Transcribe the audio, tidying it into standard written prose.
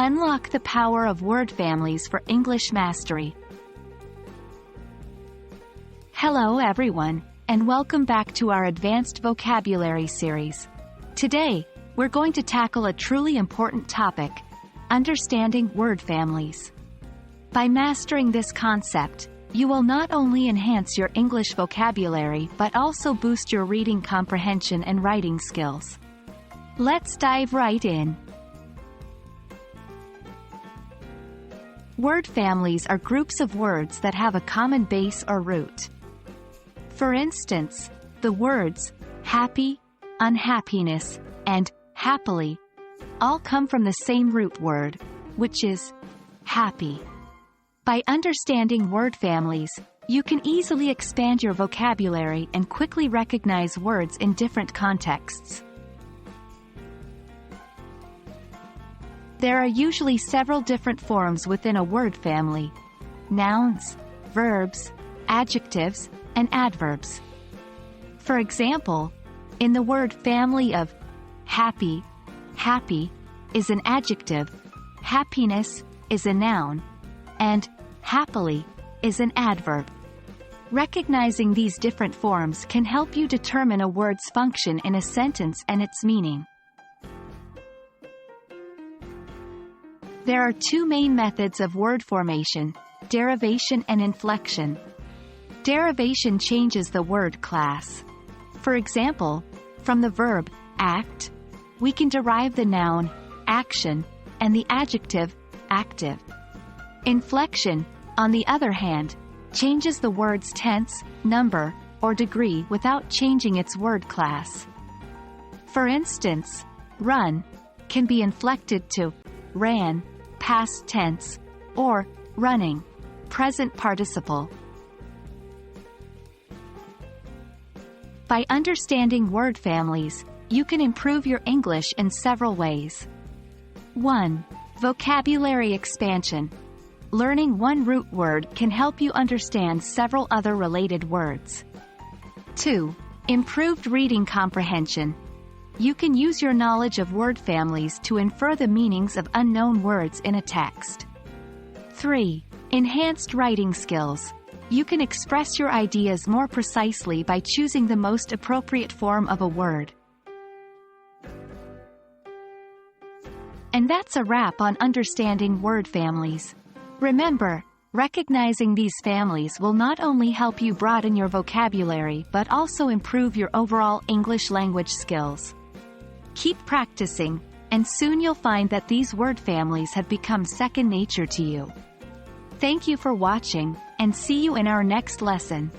Unlock the power of word families for English mastery. Hello everyone, and welcome back to our Advanced Vocabulary series. Today, we're going to tackle a truly important topic: understanding word families. By mastering this concept, you will not only enhance your English vocabulary but also boost your reading comprehension and writing skills. Let's dive right in. Word families are groups of words that have a common base or root. For instance, the words happy, unhappiness, and happily all come from the same root word, which is happy. By understanding word families, you can easily expand your vocabulary and quickly recognize words in different contexts. There are usually several different forms within a word family: nouns, verbs, adjectives, and adverbs. For example, in the word family of happy, happy is an adjective, happiness is a noun, and happily is an adverb. Recognizing these different forms can help you determine a word's function in a sentence and its meaning. There are two main methods of word formation: derivation and inflection. Derivation changes the word class. For example, from the verb act, we can derive the noun action and the adjective active. Inflection, on the other hand, changes the word's tense, number, or degree without changing its word class. For instance, run can be inflected to ran, past tense, or running, present participle. By understanding word families, you can improve your English in several ways. 1. Vocabulary expansion. Learning one root word can help you understand several other related words. 2. Improved reading comprehension. You can use your knowledge of word families to infer the meanings of unknown words in a text. 3. Enhanced writing skills. You can express your ideas more precisely by choosing the most appropriate form of a word. And that's a wrap on understanding word families. Remember, recognizing these families will not only help you broaden your vocabulary but also improve your overall English language skills. Keep practicing, and soon you'll find that these word families have become second nature to you. Thank you for watching, and see you in our next lesson.